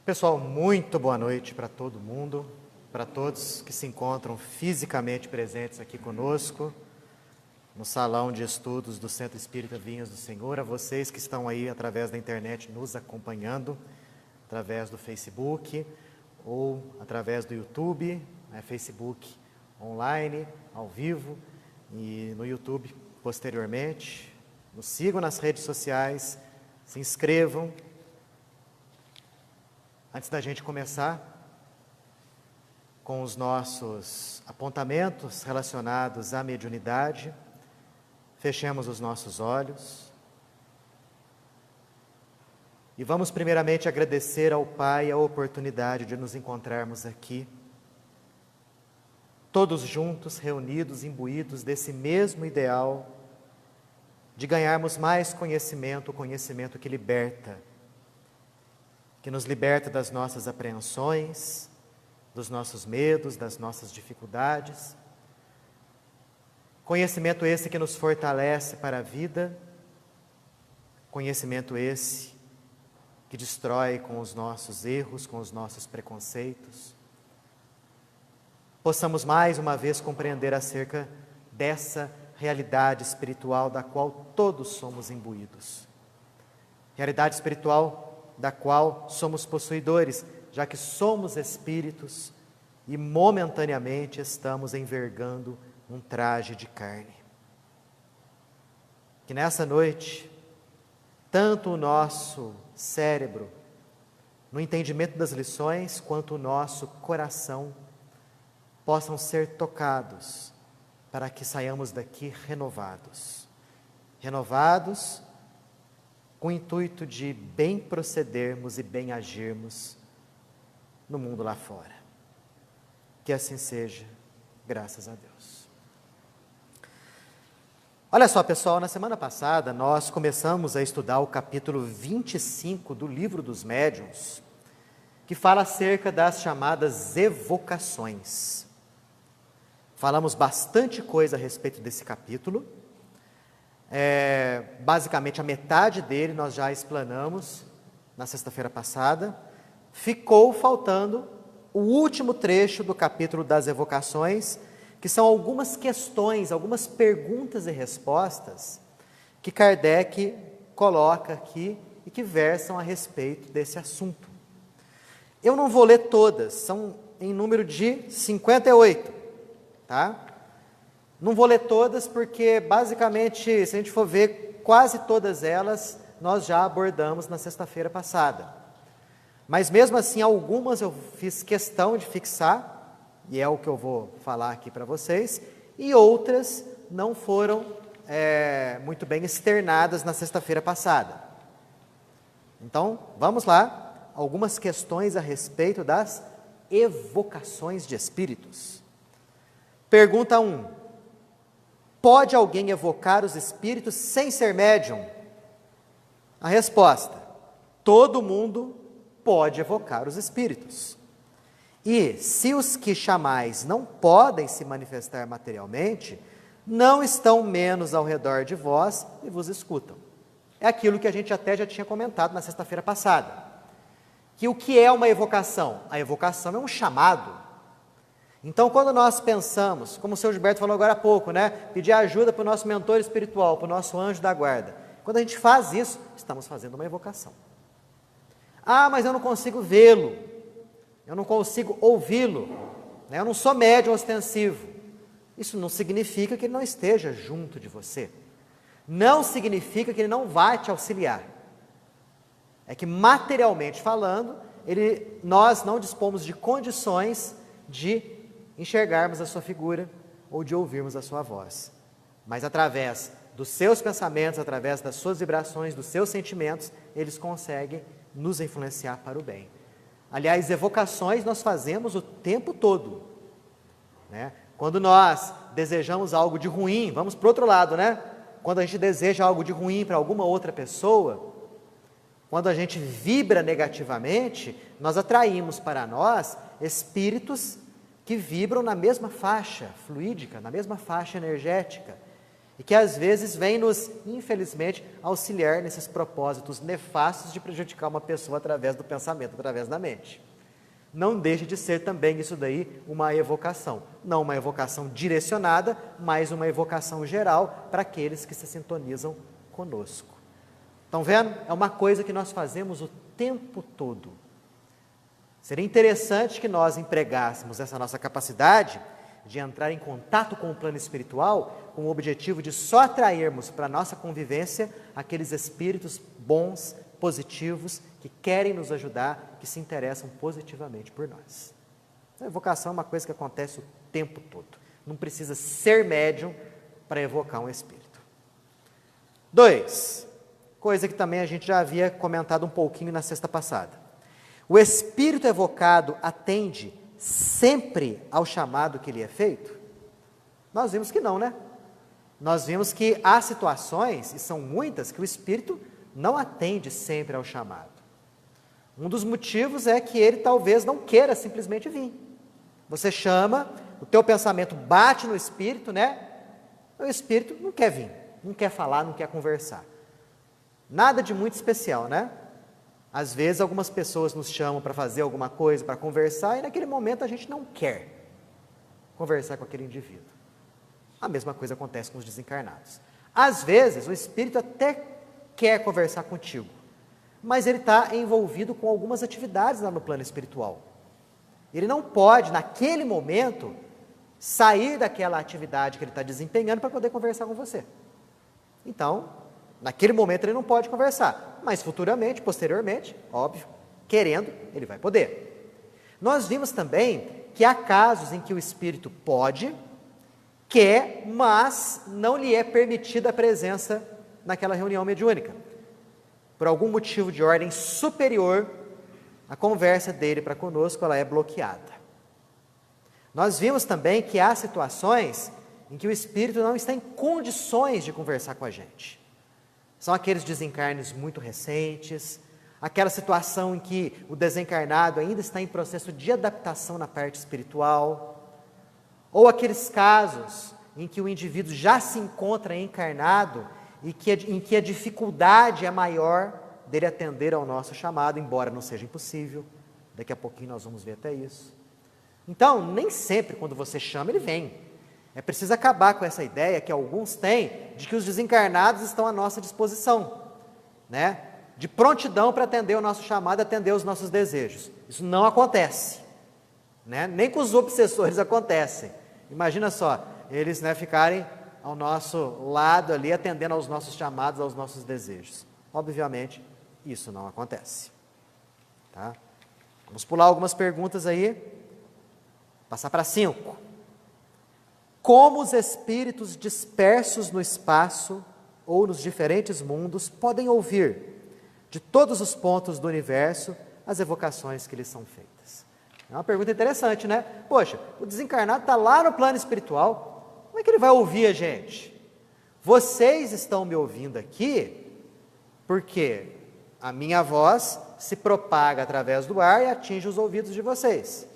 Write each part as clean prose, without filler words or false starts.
Pessoal, muito boa noite para todo mundo, para todos que se encontram fisicamente presentes aqui conosco, no salão de estudos do Centro Espírita Vinhas do Senhor, a vocês que estão aí através da internet nos acompanhando, através do Facebook ou através do YouTube, Facebook online, ao vivo e no YouTube posteriormente. Nos sigam nas redes sociais, se inscrevam. Antes da gente começar com os nossos apontamentos relacionados à mediunidade, fechemos os nossos olhos e vamos primeiramente agradecer ao Pai a oportunidade de nos encontrarmos aqui, todos juntos, reunidos, imbuídos desse mesmo ideal de ganharmos mais conhecimento, o conhecimento que liberta, que nos liberta das nossas apreensões, dos nossos medos, das nossas dificuldades. Conhecimento esse que nos fortalece para a vida, conhecimento esse que destrói com os nossos erros, com os nossos preconceitos. Possamos mais uma vez compreender acerca dessa realidade espiritual da qual todos somos imbuídos. Realidade espiritual da qual somos possuidores, já que somos espíritos e momentaneamente estamos envergando um traje de carne. Que nessa noite, tanto o nosso cérebro, no entendimento das lições, quanto o nosso coração, possam ser tocados, para que saiamos daqui renovados. Renovados com o intuito de bem procedermos e bem agirmos no mundo lá fora. Que assim seja, graças a Deus. Olha só, pessoal, na semana passada nós começamos a estudar o capítulo 25 do Livro dos Médiuns, que fala acerca das chamadas evocações. Falamos bastante coisa a respeito desse capítulo. Basicamente a metade dele nós já explanamos na sexta-feira passada. Ficou faltando o último trecho do capítulo das evocações, que são algumas questões, algumas perguntas e respostas que Kardec coloca aqui e que versam a respeito desse assunto. Eu não vou ler todas, são em número de 58, tá? Não vou ler todas porque, basicamente, se a gente for ver, quase todas elas nós já abordamos na sexta-feira passada. Mas, mesmo assim, algumas eu fiz questão de fixar, e é o que eu vou falar aqui para vocês, e outras não foram muito bem externadas na sexta-feira passada. Então, vamos lá, algumas questões a respeito das evocações de espíritos. Pergunta 1. Pode alguém evocar os espíritos sem ser médium? A resposta: todo mundo pode evocar os espíritos. E se os que chamais não podem se manifestar materialmente, não estão menos ao redor de vós e vos escutam. É aquilo que a gente até já tinha comentado na sexta-feira passada. Que o que é uma evocação? A evocação é um chamado. Então, quando nós pensamos, como o Sr. Gilberto falou agora há pouco, né? Pedir ajuda para o nosso mentor espiritual, para o nosso anjo da guarda. Quando a gente faz isso, estamos fazendo uma evocação. Ah, mas eu não consigo vê-lo, eu não consigo ouvi-lo, né? Eu não sou médium ostensivo. Isso não significa que ele não esteja junto de você. Não significa que ele não vai te auxiliar. É que, materialmente falando, nós não dispomos de condições de enxergarmos a sua figura ou de ouvirmos a sua voz. Mas através dos seus pensamentos, através das suas vibrações, dos seus sentimentos, eles conseguem nos influenciar para o bem. Aliás, evocações nós fazemos o tempo todo, né? Quando nós desejamos algo de ruim, vamos para o outro lado, né? Quando a gente deseja algo de ruim para alguma outra pessoa, quando a gente vibra negativamente, nós atraímos para nós espíritos que vibram na mesma faixa fluídica, na mesma faixa energética, e que às vezes vem nos, infelizmente, auxiliar nesses propósitos nefastos de prejudicar uma pessoa através do pensamento, através da mente. Não deixe de ser também isso daí uma evocação. Não uma evocação direcionada, mas uma evocação geral para aqueles que se sintonizam conosco. Estão vendo? É uma coisa que nós fazemos o tempo todo. Seria interessante que nós empregássemos essa nossa capacidade de entrar em contato com o plano espiritual com o objetivo de só atrairmos para a nossa convivência aqueles espíritos bons, positivos, que querem nos ajudar, que se interessam positivamente por nós. A evocação é uma coisa que acontece o tempo todo. Não precisa ser médium para evocar um espírito. 2, coisa que também a gente já havia comentado um pouquinho na sexta passada. O espírito evocado atende sempre ao chamado que lhe é feito? Nós vimos que não, né? Nós vimos que há situações, e são muitas, que o espírito não atende sempre ao chamado. Um dos motivos é que ele talvez não queira simplesmente vir. Você chama, o teu pensamento bate no espírito, né? O espírito não quer vir, não quer falar, não quer conversar. Nada de muito especial, né? Às vezes algumas pessoas nos chamam para fazer alguma coisa, para conversar, e naquele momento a gente não quer conversar com aquele indivíduo. A mesma coisa acontece com os desencarnados. Às vezes o espírito até quer conversar contigo, mas ele está envolvido com algumas atividades lá no plano espiritual. Ele não pode, naquele momento, sair daquela atividade que ele está desempenhando para poder conversar com você. Então, naquele momento ele não pode conversar, mas futuramente, posteriormente, óbvio, querendo, ele vai poder. Nós vimos também que há casos em que o espírito pode, quer, mas não lhe é permitida a presença naquela reunião mediúnica. Por algum motivo de ordem superior, a conversa dele para conosco ela é bloqueada. Nós vimos também que há situações em que o espírito não está em condições de conversar com a gente. São aqueles desencarnes muito recentes, aquela situação em que o desencarnado ainda está em processo de adaptação na parte espiritual, ou aqueles casos em que o indivíduo já se encontra encarnado e em que a dificuldade é maior dele atender ao nosso chamado, embora não seja impossível. Daqui a pouquinho nós vamos ver até isso. Então, nem sempre quando você chama, ele vem. É preciso acabar com essa ideia que alguns têm de que os desencarnados estão à nossa disposição, né? De prontidão para atender o nosso chamado, atender os nossos desejos. Isso não acontece, né? Nem com os obsessores acontece. Imagina só, eles, né, ficarem ao nosso lado ali, atendendo aos nossos chamados, aos nossos desejos. Obviamente, isso não acontece. Tá? Vamos pular algumas perguntas aí, passar para 5. Como os espíritos dispersos no espaço ou nos diferentes mundos podem ouvir, de todos os pontos do universo, as evocações que lhes são feitas? É uma pergunta interessante, né? Poxa, o desencarnado está lá no plano espiritual, como é que ele vai ouvir a gente? Vocês estão me ouvindo aqui porque a minha voz se propaga através do ar e atinge os ouvidos de vocês.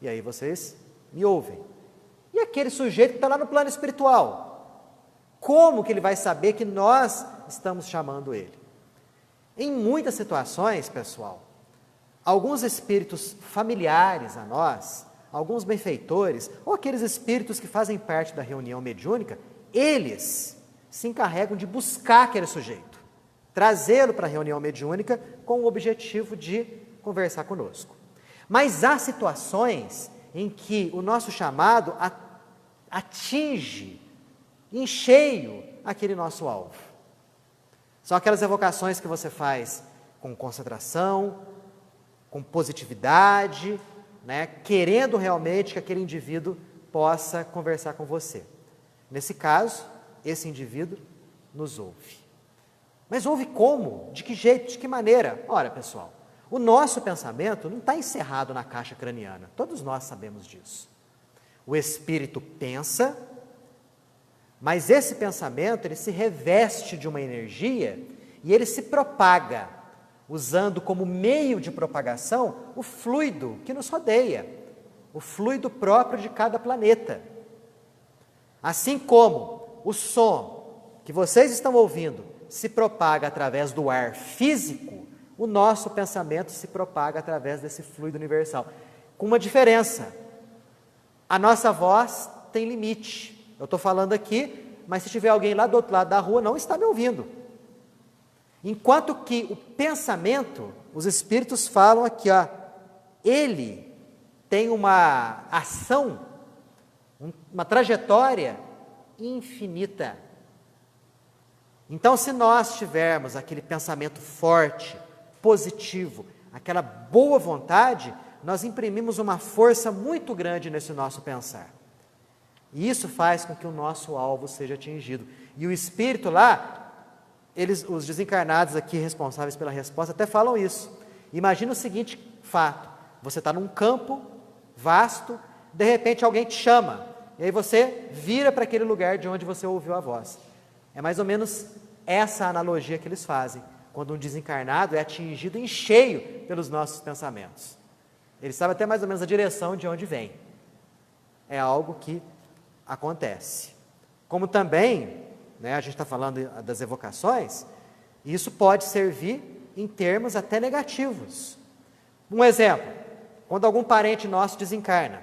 E aí vocês me ouvem. E aquele sujeito que está lá no plano espiritual, como que ele vai saber que nós estamos chamando ele? Em muitas situações, pessoal, alguns espíritos familiares a nós, alguns benfeitores, ou aqueles espíritos que fazem parte da reunião mediúnica, eles se encarregam de buscar aquele sujeito, trazê-lo para a reunião mediúnica com o objetivo de conversar conosco. Mas há situações em que o nosso chamado atinge em cheio aquele nosso alvo. São aquelas evocações que você faz com concentração, com positividade, né, querendo realmente que aquele indivíduo possa conversar com você. Nesse caso, esse indivíduo nos ouve. Mas ouve como? De que jeito? De que maneira? Ora, pessoal, o nosso pensamento não está encerrado na caixa craniana. Todos nós sabemos disso. O espírito pensa, mas esse pensamento ele se reveste de uma energia e ele se propaga, usando como meio de propagação o fluido que nos rodeia, o fluido próprio de cada planeta. Assim como o som que vocês estão ouvindo se propaga através do ar físico, o nosso pensamento se propaga através desse fluido universal. Com uma diferença: a nossa voz tem limite. Eu estou falando aqui, mas se tiver alguém lá do outro lado da rua, não está me ouvindo. Enquanto que o pensamento, os espíritos falam aqui, ó, ele tem uma ação, uma trajetória infinita. Então, se nós tivermos aquele pensamento forte, positivo, aquela boa vontade, nós imprimimos uma força muito grande nesse nosso pensar. E isso faz com que o nosso alvo seja atingido. E o espírito lá, os desencarnados aqui responsáveis pela resposta até falam isso. Imagina o seguinte fato: você está num campo vasto, de repente alguém te chama, e aí você vira para aquele lugar de onde você ouviu a voz. É mais ou menos essa analogia que eles fazem, quando um desencarnado é atingido em cheio pelos nossos pensamentos. Ele sabe até mais ou menos a direção de onde vem. É algo que acontece. Como também, a gente está falando das evocações, isso pode servir em termos até negativos. Um exemplo: quando algum parente nosso desencarna,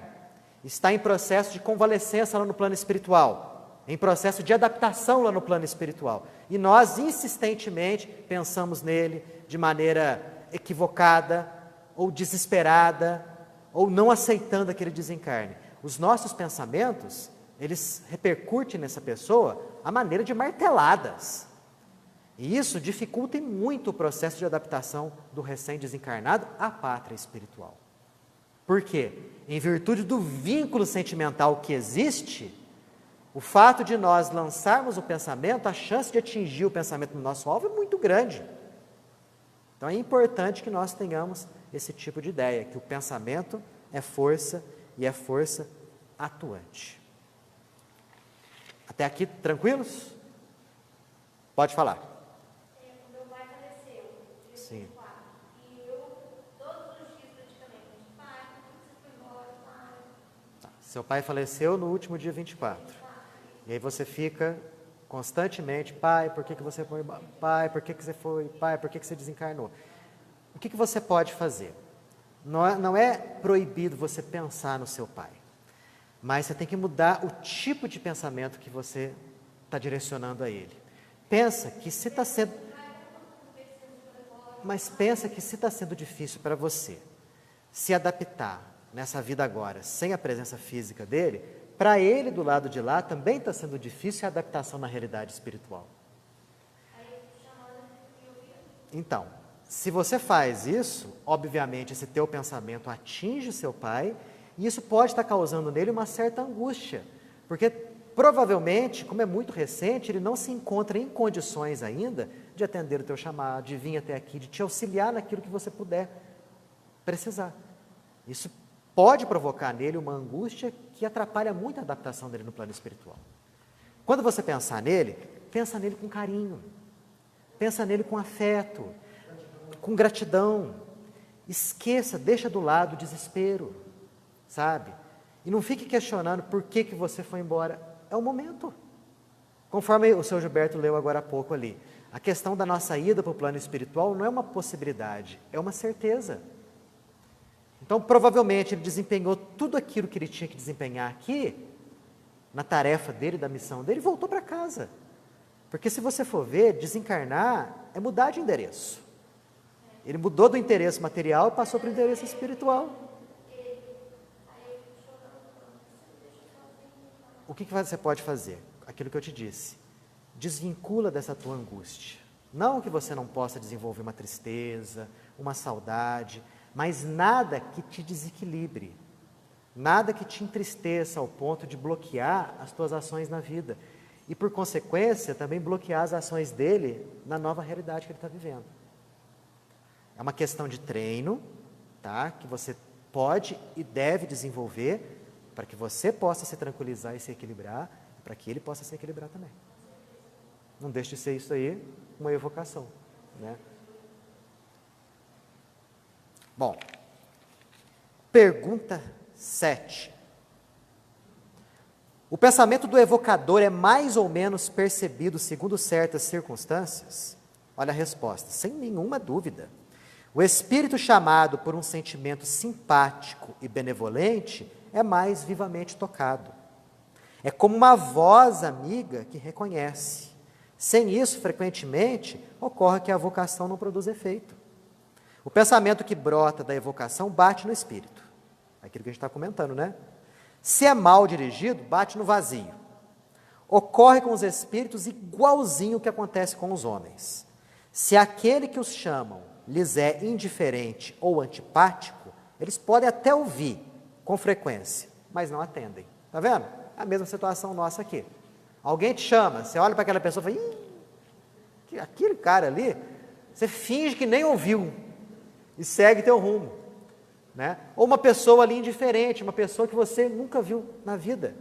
está em processo de convalescença lá no plano espiritual, em processo de adaptação lá no plano espiritual, e nós insistentemente pensamos nele de maneira equivocada, ou desesperada, ou não aceitando aquele desencarne. Os nossos pensamentos, eles repercutem nessa pessoa a maneira de marteladas. E isso dificulta muito o processo de adaptação do recém-desencarnado à pátria espiritual. Por quê? Em virtude do vínculo sentimental que existe, o fato de nós lançarmos o pensamento, a chance de atingir o pensamento no nosso alvo é muito grande. Então é importante que nós tenhamos esse tipo de ideia, que o pensamento é força e é força atuante. Até aqui, tranquilos? Pode falar. Meu pai faleceu, Sim. e eu, todos os dias, praticamente, pai, por que você foi embora, pai? Tá. Seu pai faleceu no último dia 24. E aí você fica constantemente: pai, por que você foi? Pai, por que você foi? Pai, por que você desencarnou? O que você pode fazer? Não é proibido você pensar no seu pai, mas você tem que mudar o tipo de pensamento que você está direcionando a ele. Pensa que se está sendo difícil para você se adaptar nessa vida agora, sem a presença física dele, para ele do lado de lá também está sendo difícil a adaptação na realidade espiritual. Então, se você faz isso, obviamente esse teu pensamento atinge seu pai, e isso pode estar causando nele uma certa angústia, porque provavelmente, como é muito recente, ele não se encontra em condições ainda de atender o teu chamado, de vir até aqui, de te auxiliar naquilo que você puder precisar. Isso pode provocar nele uma angústia que atrapalha muito a adaptação dele no plano espiritual. Quando você pensar nele, pensa nele com carinho, pensa nele com afeto, com gratidão. Esqueça, deixa do lado o desespero, sabe? E não fique questionando por que você foi embora. É o momento. Conforme o seu Gilberto leu agora há pouco ali, a questão da nossa ida para o plano espiritual não é uma possibilidade, é uma certeza. Então, provavelmente, ele desempenhou tudo aquilo que ele tinha que desempenhar aqui, na tarefa dele, da missão dele, e voltou para casa. Porque se você for ver, desencarnar é mudar de endereço. Ele mudou do interesse material e passou para o interesse espiritual. O que você pode fazer? Aquilo que eu te disse. Desvincula dessa tua angústia. Não que você não possa desenvolver uma tristeza, uma saudade, mas nada que te desequilibre. Nada que te entristeça ao ponto de bloquear as tuas ações na vida. E, por consequência, também bloquear as ações dele na nova realidade que ele está vivendo. É uma questão de treino, tá? Que você pode e deve desenvolver para que você possa se tranquilizar e se equilibrar, para que ele possa se equilibrar também. Não deixe de ser isso aí uma evocação, né? Bom, pergunta 7. O pensamento do evocador é mais ou menos percebido segundo certas circunstâncias? Olha a resposta, sem nenhuma dúvida. O espírito chamado por um sentimento simpático e benevolente é mais vivamente tocado. É como uma voz amiga que reconhece. Sem isso, frequentemente, ocorre que a vocação não produz efeito. O pensamento que brota da evocação bate no espírito. Aquilo que a gente está comentando, né? Se é mal dirigido, bate no vazio. Ocorre com os espíritos igualzinho o que acontece com os homens. Se aquele que os chamam lhes é indiferente ou antipático, eles podem até ouvir com frequência, mas não atendem. Está vendo? É a mesma situação nossa aqui. Alguém te chama, você olha para aquela pessoa e fala, aquele cara ali, você finge que nem ouviu e segue teu rumo. Né? Ou uma pessoa ali indiferente, uma pessoa que você nunca viu na vida.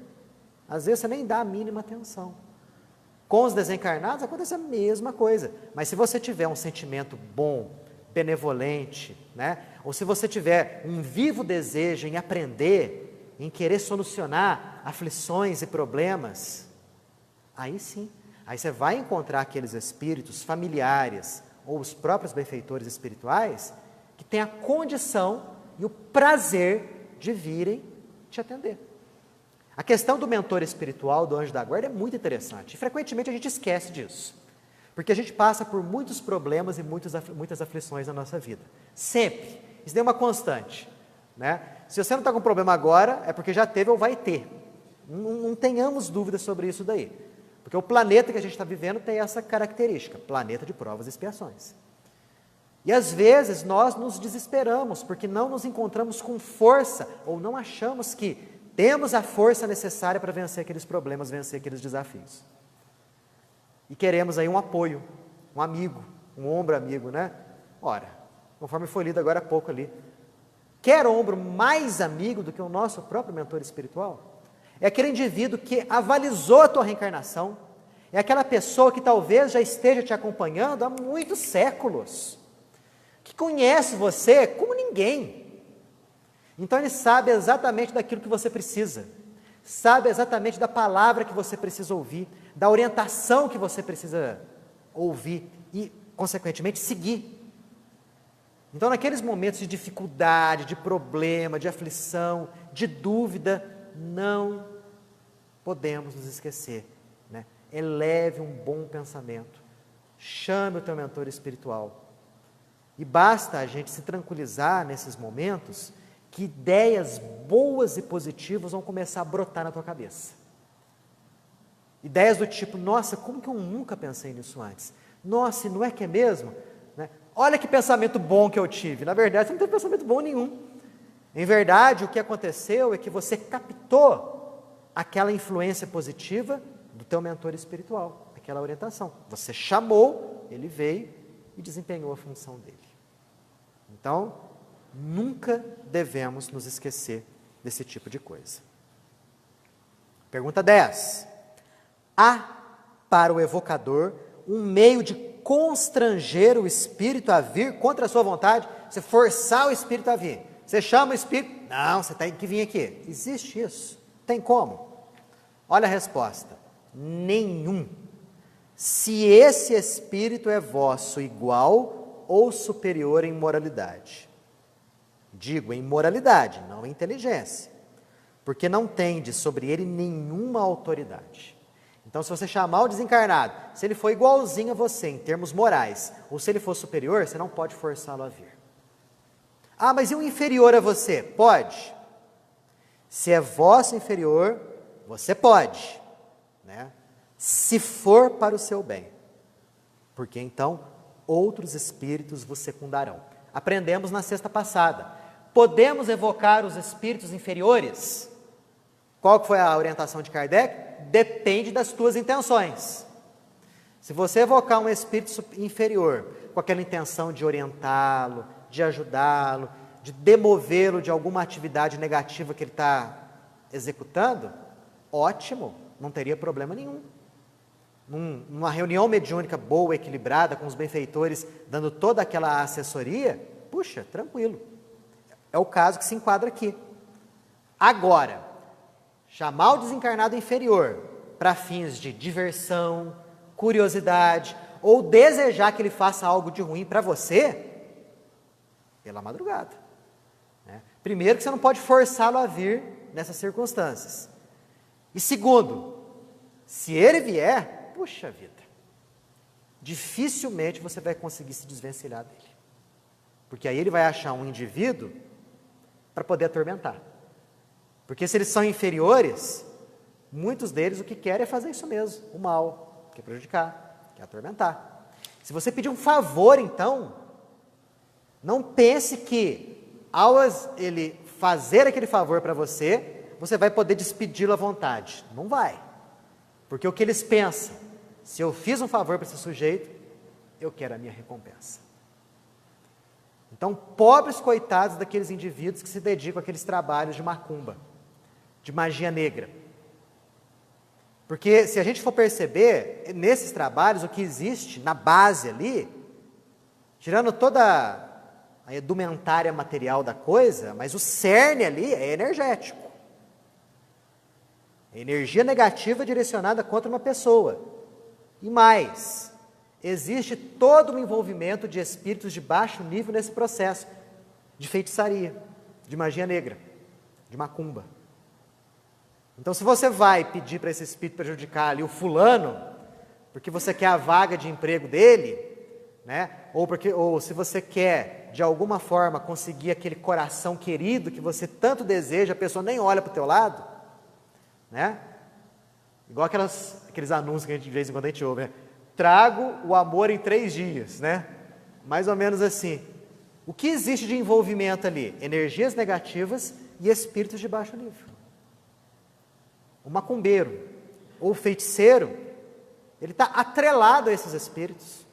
Às vezes você nem dá a mínima atenção. Com os desencarnados acontece a mesma coisa. Mas se você tiver um sentimento bom, benevolente, né? Ou se você tiver um vivo desejo em aprender, em querer solucionar aflições e problemas, aí sim, aí você vai encontrar aqueles espíritos familiares ou os próprios benfeitores espirituais que têm a condição e o prazer de virem te atender. A questão do mentor espiritual, do anjo da guarda, é muito interessante. E frequentemente a gente esquece disso. Porque a gente passa por muitos problemas e muitas aflições na nossa vida. Sempre. Isso é uma constante. Né? Se você não está com problema agora, é porque já teve ou vai ter. Não tenhamos dúvidas sobre isso daí. Porque o planeta que a gente está vivendo tem essa característica. Planeta de provas e expiações. E às vezes nós nos desesperamos, porque não nos encontramos com força, ou não achamos que temos a força necessária para vencer aqueles problemas, vencer aqueles desafios. E queremos aí um apoio, um amigo, um ombro amigo, né? Ora, conforme foi lido agora há pouco ali, quer ombro mais amigo do que o nosso próprio mentor espiritual? É aquele indivíduo que avalizou a tua reencarnação, é aquela pessoa que talvez já esteja te acompanhando há muitos séculos, que conhece você como ninguém. Então ele sabe exatamente daquilo que você precisa, sabe exatamente da palavra que você precisa ouvir, da orientação que você precisa ouvir e, consequentemente, seguir. Então, naqueles momentos de dificuldade, de problema, de aflição, de dúvida, não podemos nos esquecer, né? Eleve um bom pensamento, chame o teu mentor espiritual. E basta a gente se tranquilizar nesses momentos que ideias boas e positivas vão começar a brotar na tua cabeça. Ideias do tipo, nossa, como que eu nunca pensei nisso antes? Nossa, não é que é mesmo? Né? Olha que pensamento bom que eu tive. Na verdade, você não teve pensamento bom nenhum. Em verdade, o que aconteceu é que você captou aquela influência positiva do teu mentor espiritual, aquela orientação. Você chamou, ele veio e desempenhou a função dele. Então, nunca devemos nos esquecer desse tipo de coisa. Pergunta 10. Há para o evocador um meio de constranger o espírito a vir contra a sua vontade? Você forçar o espírito a vir. Você chama o espírito, não, você tem que vir aqui. Existe isso? Tem como? Olha a resposta. Nenhum. Se esse espírito é vosso igual ou superior em moralidade. Digo em moralidade, não em inteligência. Porque não tende sobre ele nenhuma autoridade. Então, se você chamar o desencarnado, se ele for igualzinho a você em termos morais, ou se ele for superior, você não pode forçá-lo a vir. Ah, mas e o inferior a você? Pode. Se é vosso inferior, você pode. Né? Se for para o seu bem. Porque então, outros espíritos vos secundarão. Aprendemos na sexta passada. Podemos evocar os espíritos inferiores? Qual que foi a orientação de Kardec? Depende das tuas intenções. Se você evocar um espírito inferior com aquela intenção de orientá-lo, de ajudá-lo, de demovê-lo de alguma atividade negativa que ele está executando, ótimo, não teria problema nenhum. Numa reunião mediúnica boa, equilibrada, com os benfeitores dando toda aquela assessoria, puxa, tranquilo. É o caso que se enquadra aqui. Agora, chamar o desencarnado inferior para fins de diversão, curiosidade, ou desejar que ele faça algo de ruim para você, pela madrugada. Né? Primeiro que você não pode forçá-lo a vir nessas circunstâncias. E segundo, se ele vier, puxa vida, dificilmente você vai conseguir se desvencilhar dele. Porque aí ele vai achar um indivíduo para poder atormentar. Porque se eles são inferiores, muitos deles o que querem é fazer isso mesmo, o mal, quer prejudicar, quer atormentar. Se você pedir um favor, então, não pense que ao ele fazer aquele favor para você, você vai poder despedi-lo à vontade. Não vai. Porque o que eles pensam, se eu fiz um favor para esse sujeito, eu quero a minha recompensa. Então, pobres coitados daqueles indivíduos que se dedicam àqueles trabalhos de macumba, de magia negra. Porque se a gente for perceber, nesses trabalhos, o que existe na base ali, tirando toda a edumentária material da coisa, mas o cerne ali é energético. É energia negativa direcionada contra uma pessoa. E mais, existe todo um envolvimento de espíritos de baixo nível nesse processo, de feitiçaria, de magia negra, de macumba. Então, se você vai pedir para esse espírito prejudicar ali o fulano, porque você quer a vaga de emprego dele, né? ou se você quer, de alguma forma, conseguir aquele coração querido que você tanto deseja, a pessoa nem olha para o teu lado, né? Igual aqueles anúncios que a gente, de vez em quando a gente ouve, né? Trago o amor em 3 dias, né? Mais ou menos assim. O que existe de envolvimento ali? Energias negativas e espíritos de baixo nível. O macumbeiro ou o feiticeiro, ele está atrelado a esses espíritos.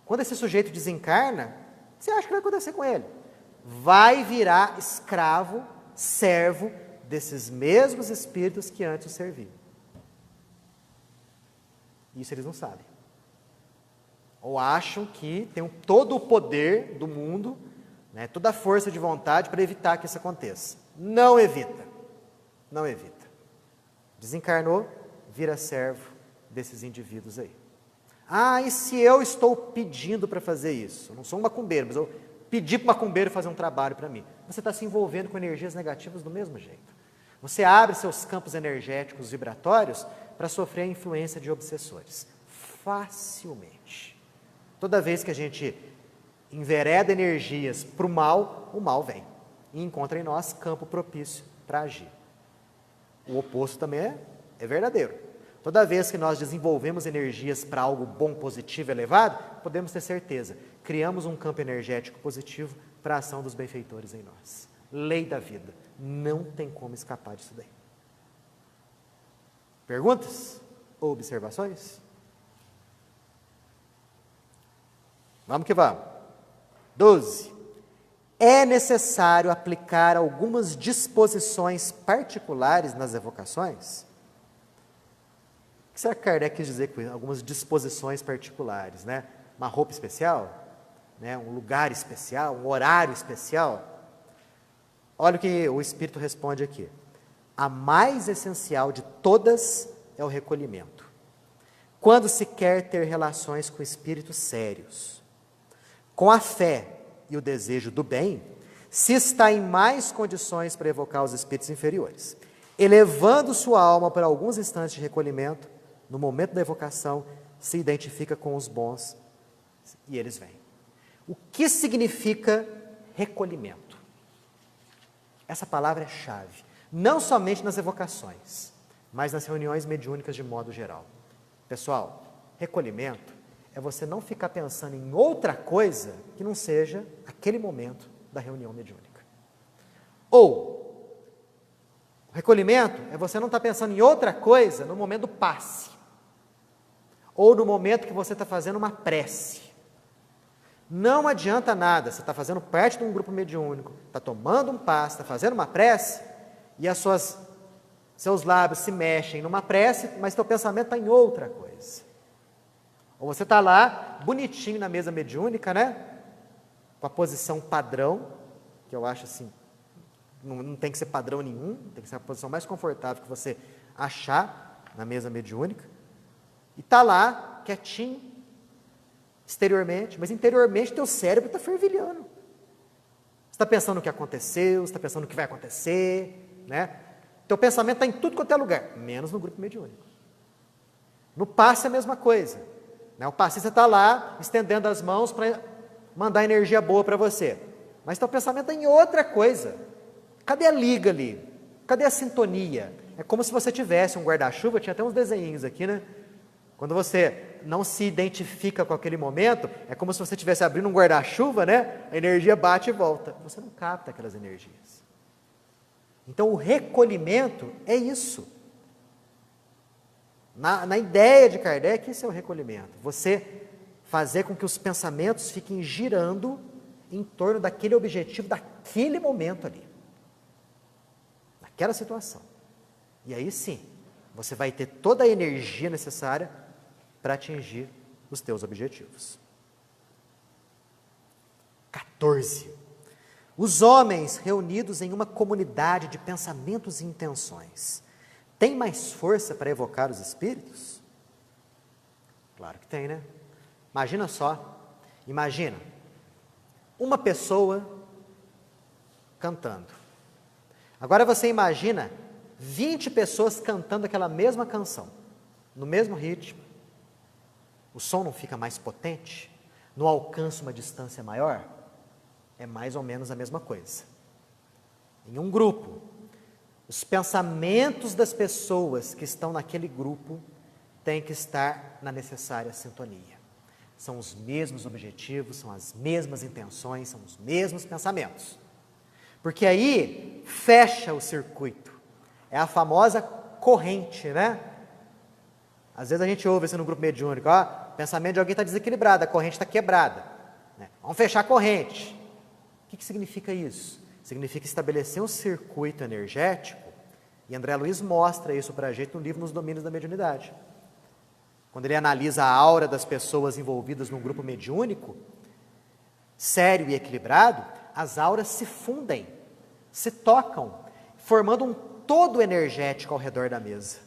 Quando esse sujeito desencarna, você acha que vai acontecer com ele? Vai virar escravo, servo desses mesmos espíritos que antes o serviam. Isso eles não sabem. Ou acham que tem todo o poder do mundo, né, toda a força de vontade para evitar que isso aconteça. Não evita. Não evita. Desencarnou, vira servo desses indivíduos aí. Ah, e se eu estou pedindo para fazer isso? Eu não sou um macumbeiro, mas eu pedi para o macumbeiro fazer um trabalho para mim. Você está se envolvendo com energias negativas do mesmo jeito. Você abre seus campos energéticos vibratórios para sofrer a influência de obsessores. Facilmente. Toda vez que a gente envereda energias para o mal vem. E encontra em nós campo propício para agir. O oposto também é verdadeiro. Toda vez que nós desenvolvemos energias para algo bom, positivo, elevado, podemos ter certeza, criamos um campo energético positivo para a ação dos benfeitores em nós. Lei da vida. Não tem como escapar disso daí. Perguntas ou observações? Vamos que vamos. 12. É necessário aplicar algumas disposições particulares nas evocações? O que será que Kardec quis dizer com isso? Algumas disposições particulares, né? Uma roupa especial, né? Um lugar especial, um horário especial. Olha o que o Espírito responde aqui. A mais essencial de todas é o recolhimento. Quando se quer ter relações com espíritos sérios, com a fé e o desejo do bem, se está em mais condições para evocar os espíritos inferiores. Elevando sua alma por alguns instantes de recolhimento, no momento da evocação, se identifica com os bons e eles vêm. O que significa recolhimento? Essa palavra é chave, não somente nas evocações, mas nas reuniões mediúnicas de modo geral. Pessoal, recolhimento é você não ficar pensando em outra coisa que não seja aquele momento da reunião mediúnica. Ou, o recolhimento é você não estar pensando em outra coisa no momento do passe, ou no momento que você está fazendo uma prece. Não adianta nada, você está fazendo parte de um grupo mediúnico, está tomando um passe, está fazendo uma prece, e seus lábios se mexem numa prece, mas seu pensamento está em outra coisa. Ou você está lá, bonitinho na mesa mediúnica, né? Com a posição padrão, que eu acho assim, não tem que ser padrão nenhum, tem que ser a posição mais confortável que você achar na mesa mediúnica, e está lá, quietinho, exteriormente, mas interiormente teu cérebro está fervilhando. Você está pensando no que aconteceu, você está pensando no que vai acontecer, né? Teu pensamento está em tudo quanto é lugar, menos no grupo mediúnico. No passe é a mesma coisa, né? O passista está lá, estendendo as mãos para mandar energia boa para você, mas teu pensamento está em outra coisa. Cadê a liga ali? Cadê a sintonia? É como se você tivesse um guarda-chuva, tinha até uns desenhinhos aqui, né? Quando você não se identifica com aquele momento, é como se você estivesse abrindo um guarda-chuva, né? A energia bate e volta. Você não capta aquelas energias. Então, o recolhimento é isso. Na ideia de Kardec, isso é o recolhimento. Você fazer com que os pensamentos fiquem girando em torno daquele objetivo, daquele momento ali. Naquela situação. E aí sim, você vai ter toda a energia necessária para atingir os teus objetivos. 14. Os homens reunidos em uma comunidade de pensamentos e intenções têm mais força para evocar os espíritos? Claro que tem, né? Imagina só, imagina uma pessoa cantando. Agora você imagina 20 pessoas cantando aquela mesma canção, no mesmo ritmo. O som não fica mais potente? Não alcança uma distância maior? É mais ou menos a mesma coisa. Em um grupo, os pensamentos das pessoas que estão naquele grupo têm que estar na necessária sintonia. São os mesmos objetivos, são as mesmas intenções, são os mesmos pensamentos. Porque aí fecha o circuito. É a famosa corrente, né? Às vezes a gente ouve isso no grupo mediúnico, ó, o pensamento de alguém está desequilibrado, a corrente está quebrada, né? Vamos fechar a corrente. O que significa isso? Significa estabelecer um circuito energético, e André Luiz mostra isso para a gente no livro Nos Domínios da Mediunidade. Quando ele analisa a aura das pessoas envolvidas num grupo mediúnico, sério e equilibrado, as auras se fundem, se tocam, formando um todo energético ao redor da mesa.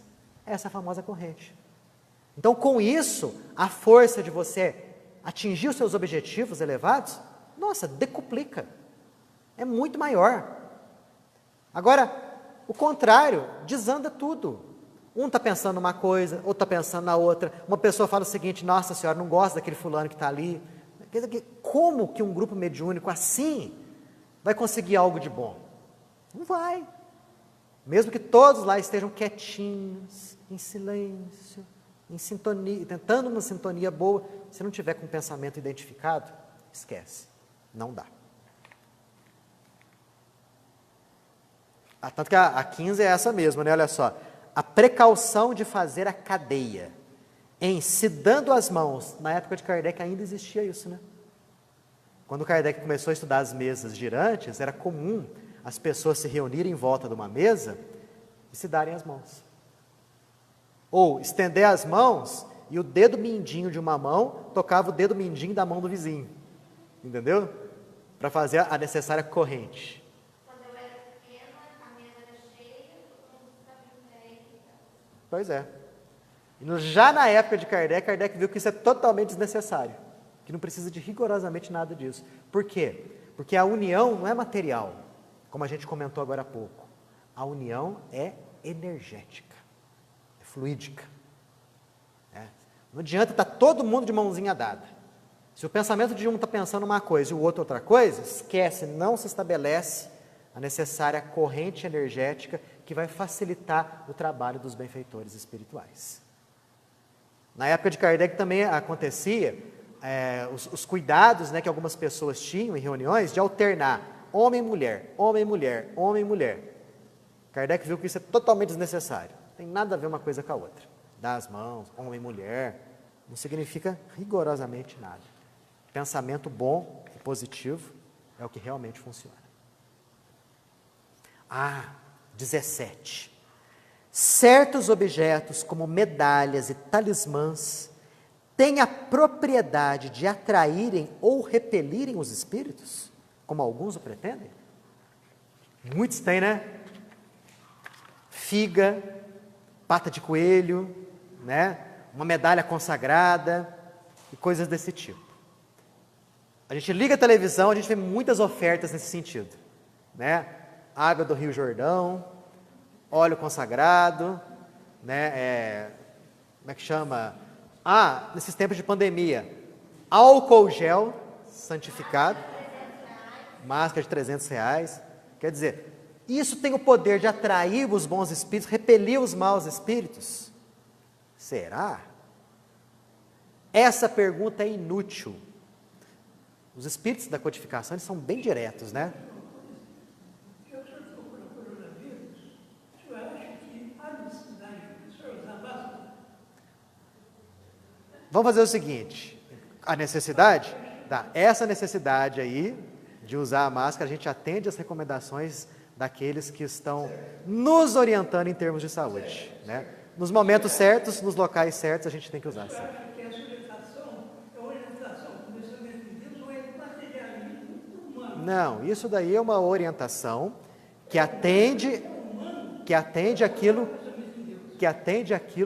Essa é a famosa corrente. Então, com isso, a força de você atingir os seus objetivos elevados, nossa, decuplica. É muito maior. Agora, o contrário, desanda tudo. Um está pensando numa coisa, outro está pensando na outra. Uma pessoa fala o seguinte: nossa senhora, não gosto daquele fulano que está ali. Quer dizer, como que um grupo mediúnico assim vai conseguir algo de bom? Não vai. Mesmo que todos lá estejam quietinhos, em silêncio, em sintonia, tentando uma sintonia boa, se não tiver com o pensamento identificado, esquece, não dá. Tanto que a 15 é essa mesma, né? Olha só, a precaução de fazer a cadeia, em se dando as mãos. Na época de Kardec ainda existia isso, né? Quando Kardec começou a estudar as mesas girantes, era comum as pessoas se reunirem em volta de uma mesa e se darem as mãos. Ou estender as mãos e o dedo mindinho de uma mão tocava o dedo mindinho da mão do vizinho. Entendeu? Para fazer a necessária corrente. Quando eu era pequena, a mesa era cheia, todo mundo estava em pé. Pois é. E já na época de Kardec, Kardec viu que isso é totalmente desnecessário. Que não precisa de rigorosamente nada disso. Por quê? Porque a união não é material, como a gente comentou agora há pouco. A união é energética, é fluídica. Não adianta estar todo mundo de mãozinha dada. Se o pensamento de um está pensando uma coisa e o outro outra coisa, esquece, não se estabelece a necessária corrente energética que vai facilitar o trabalho dos benfeitores espirituais. Na época de Kardec também acontecia os cuidados, né, que algumas pessoas tinham em reuniões de alternar homem e mulher, homem e mulher, homem e mulher. Kardec viu que isso é totalmente desnecessário. Não tem nada a ver uma coisa com a outra. Dar as mãos, homem e mulher, não significa rigorosamente nada. Pensamento bom e positivo é o que realmente funciona. 17. Certos objetos, como medalhas e talismãs, têm a propriedade de atraírem ou repelirem os espíritos, como alguns o pretendem? Muitos têm, né? Figa, pata de coelho, né? Uma medalha consagrada e coisas desse tipo. A gente liga a televisão, a gente vê muitas ofertas nesse sentido, né? Água do Rio Jordão, óleo consagrado, né? Como é que chama? Nesses tempos de pandemia, álcool gel santificado, máscara de R$300. Quer dizer, isso tem o poder de atrair os bons espíritos, repelir os maus espíritos? Será? Essa pergunta é inútil. Os espíritos da codificação, eles são bem diretos, né? Vamos fazer o seguinte, a necessidade, essa necessidade aí de usar a máscara, a gente atende às recomendações daqueles que estão nos orientando em termos de saúde, né? Nos momentos certos, nos locais certos, a gente tem que usar, sim. Não, isso daí é uma orientação que atende aquilo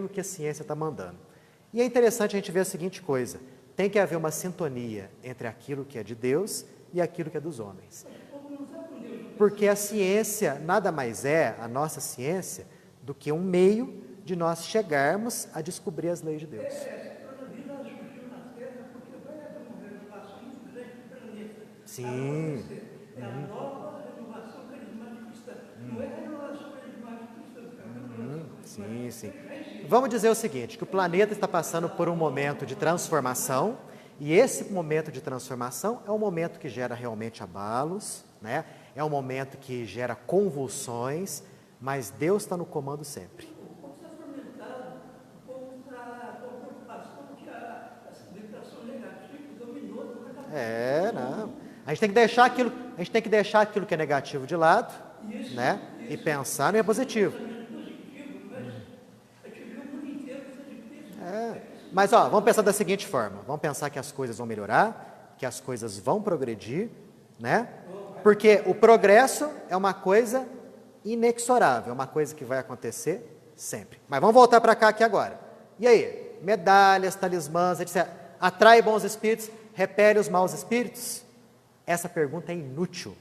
que a ciência está mandando. E é interessante a gente ver a seguinte coisa: tem que haver uma sintonia entre aquilo que é de Deus e aquilo que é dos homens. Porque a ciência nada mais é, a nossa ciência, do que um meio de nós chegarmos a descobrir as leis de Deus. Sim. Sim, sim. Vamos dizer o seguinte, que o planeta está passando por um momento de transformação, e esse momento de transformação é um momento que gera realmente abalos, né? É um momento que gera convulsões, mas Deus está no comando sempre. Não. A gente tem que deixar aquilo que é negativo de lado, né? E pensar no que é positivo. Mas vamos pensar da seguinte forma: vamos pensar que as coisas vão melhorar, que as coisas vão progredir, né? Porque o progresso é uma coisa inexorável, é uma coisa que vai acontecer sempre. Mas vamos voltar para cá aqui agora. E aí? Medalhas, talismãs, etc. Atrai bons espíritos, repele os maus espíritos? Essa pergunta é inútil.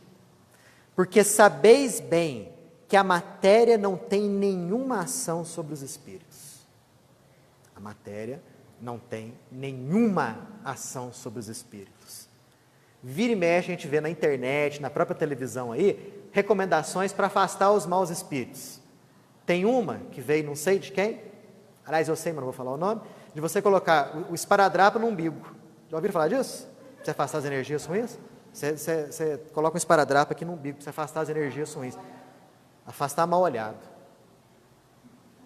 Porque sabeis bem que a matéria não tem nenhuma ação sobre os espíritos. A matéria não tem nenhuma ação sobre os espíritos. Vira e mexe, a gente vê na internet, na própria televisão aí, recomendações para afastar os maus espíritos. Tem uma que veio, não sei de quem, aliás, eu sei, mas não vou falar o nome, de você colocar o esparadrapo no umbigo. Já ouviram falar disso? Para você afastar as energias ruins? Você coloca um esparadrapo aqui no umbigo para você afastar as energias ruins. Afastar mal olhado.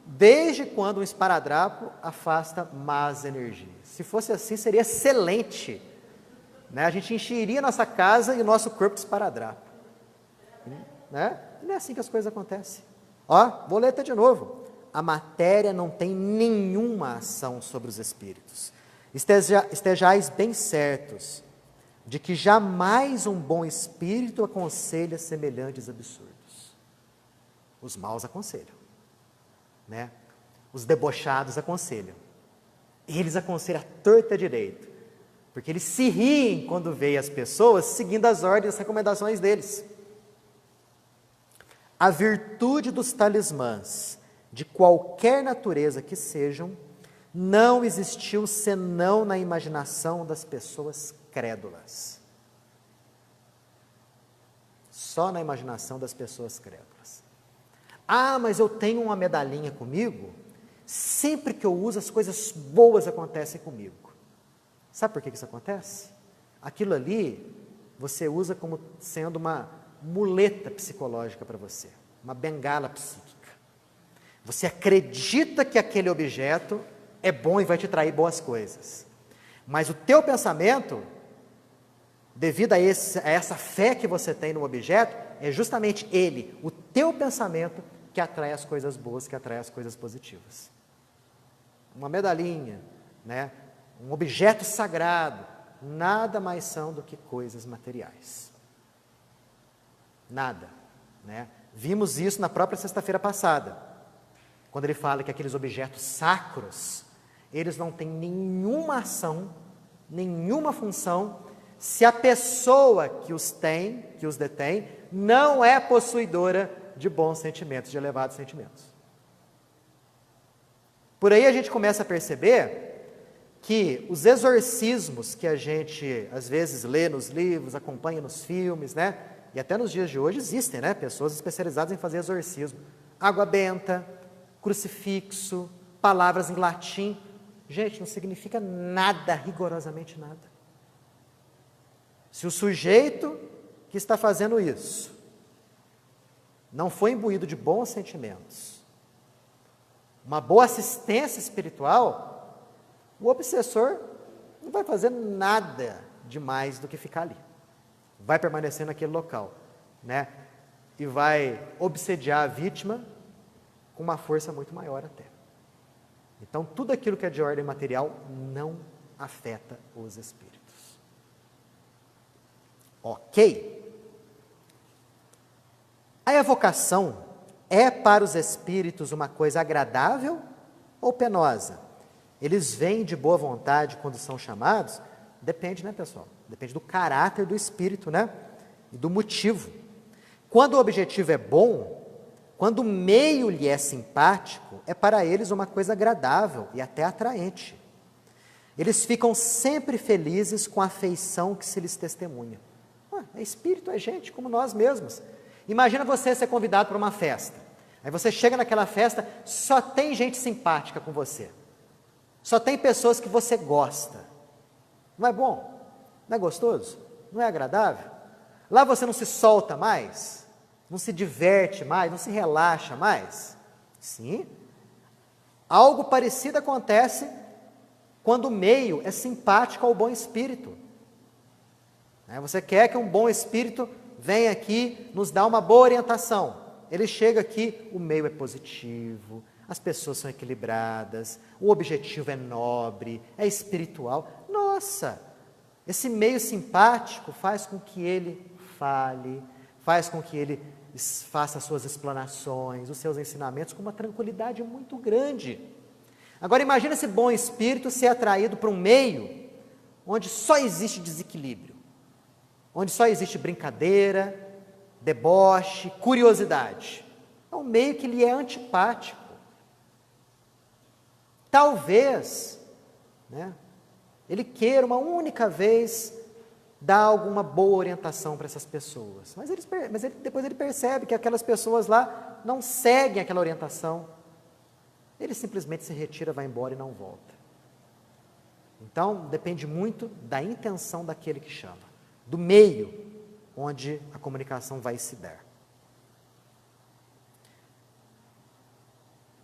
Desde quando um esparadrapo afasta más energias? Se fosse assim, seria excelente, né? A gente encheria nossa casa e o nosso corpo de esparadrapo, né? E não é assim que as coisas acontecem. Vou ler até de novo. A matéria não tem nenhuma ação sobre os espíritos. Estejais bem certos de que jamais um bom espírito aconselha semelhantes absurdos. Os maus aconselham, né? Os debochados aconselham. Eles aconselham à torta direito, porque eles se riem quando veem as pessoas seguindo as ordens e as recomendações deles. A virtude dos talismãs, de qualquer natureza que sejam, não existiu senão na imaginação das pessoas crédulas. Só na imaginação das pessoas crédulas. Mas eu tenho uma medalhinha comigo, sempre que eu uso as coisas boas acontecem comigo. Sabe por que isso acontece? Aquilo ali você usa como sendo uma muleta psicológica para você, uma bengala psíquica. Você acredita que aquele objeto é bom e vai te trair boas coisas. Mas o teu pensamento, devido a essa fé que você tem no objeto, é justamente ele, o teu pensamento, que atrai as coisas boas, que atrai as coisas positivas. Uma medalhinha, né? Um objeto sagrado, nada mais são do que coisas materiais. Nada. né? Vimos isso na própria sexta-feira passada, quando ele fala que aqueles objetos sacros, eles não têm nenhuma ação, nenhuma função, se a pessoa que os detém, não é possuidora de bons sentimentos, de elevados sentimentos. Por aí a gente começa a perceber que os exorcismos que a gente, às vezes, lê nos livros, acompanha nos filmes, né? E até nos dias de hoje existem, né? Pessoas especializadas em fazer exorcismo. Água benta, crucifixo, palavras em latim. Gente, não significa nada, rigorosamente nada. Se o sujeito que está fazendo isso não foi imbuído de bons sentimentos, uma boa assistência espiritual, o obsessor não vai fazer nada de mais do que ficar ali. Vai permanecer naquele local, né? E vai obsediar a vítima com uma força muito maior até. Então, tudo aquilo que é de ordem material não afeta os espíritos. Ok? A evocação é para os espíritos uma coisa agradável ou penosa? Eles vêm de boa vontade quando são chamados? Depende, né, pessoal? Depende do caráter do espírito, né? E do motivo. Quando o objetivo é bom, quando o meio lhe é simpático, é para eles uma coisa agradável e até atraente. Eles ficam sempre felizes com a afeição que se lhes testemunha. É espírito, é gente como nós mesmos. Imagina você ser convidado para uma festa. Aí você chega naquela festa, só tem gente simpática com você. Só tem pessoas que você gosta. Não é bom? Não é gostoso? Não é agradável? Lá você não se solta mais? Não se diverte mais? Não se relaxa mais? Sim. Algo parecido acontece quando o meio é simpático ao bom espírito. Você quer que um bom espírito venha aqui nos dar uma boa orientação. Ele chega aqui, o meio é positivo, as pessoas são equilibradas, o objetivo é nobre, é espiritual. Nossa, esse meio simpático faz com que ele fale, faz com que ele faça as suas explanações, os seus ensinamentos com uma tranquilidade muito grande. Agora imagina esse bom espírito ser atraído para um meio onde só existe desequilíbrio, onde só existe brincadeira, deboche, curiosidade. É um meio que lhe é antipático. Talvez, né, ele queira uma única vez dar alguma boa orientação para essas pessoas. Mas depois ele percebe que aquelas pessoas lá não seguem aquela orientação. Ele simplesmente se retira, vai embora e não volta. Então, depende muito da intenção daquele que chama, do meio onde a comunicação vai se dar.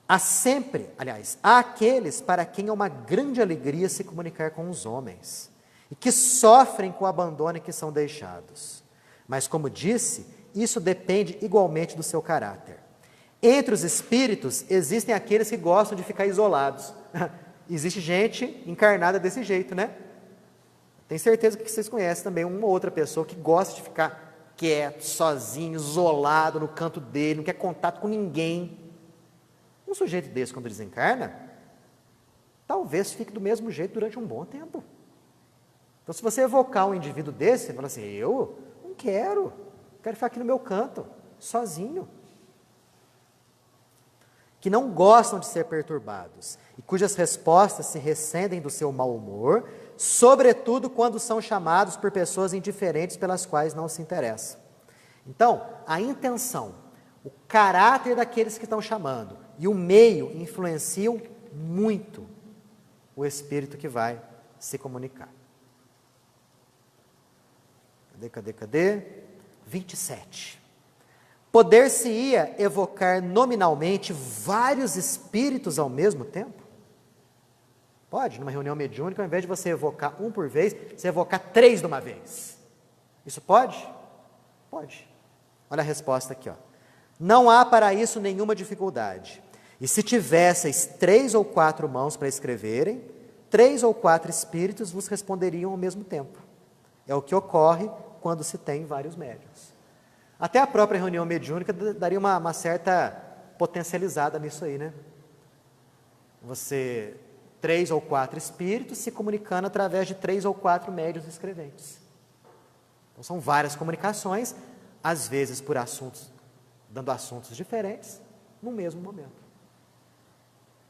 Há aqueles para quem é uma grande alegria se comunicar com os homens, e que sofrem com o abandono em que são deixados. Mas, como disse, isso depende igualmente do seu caráter. Entre os espíritos, existem aqueles que gostam de ficar isolados. Existe gente encarnada desse jeito, né? Tenho certeza que vocês conhecem também uma ou outra pessoa que gosta de ficar quieto, sozinho, isolado no canto dele, não quer contato com ninguém. Um sujeito desse, quando desencarna, talvez fique do mesmo jeito durante um bom tempo. Então, se você evocar um indivíduo desse, você fala assim, eu não quero ficar aqui no meu canto, sozinho. Que não gostam de ser perturbados e cujas respostas se recendem do seu mau humor, sobretudo quando são chamados por pessoas indiferentes pelas quais não se interessam. Então, a intenção, o caráter daqueles que estão chamando e o meio influenciam muito o espírito que vai se comunicar. Cadê? 27. Poder-se-ia evocar nominalmente vários espíritos ao mesmo tempo? Pode, numa reunião mediúnica, ao invés de você evocar um por vez, você evocar 3 de uma vez. Isso pode? Pode. Olha a resposta aqui, ó. Não há para isso nenhuma dificuldade. E se tivesseis 3 ou 4 mãos para escreverem, 3 ou 4 espíritos vos responderiam ao mesmo tempo. É o que ocorre quando se tem vários médiuns. Até a própria reunião mediúnica daria uma certa potencializada nisso aí, né? Você, 3 ou 4 espíritos se comunicando através de 3 ou 4 médiuns escreventes. Então, são várias comunicações, às vezes por assuntos, dando assuntos diferentes, no mesmo momento.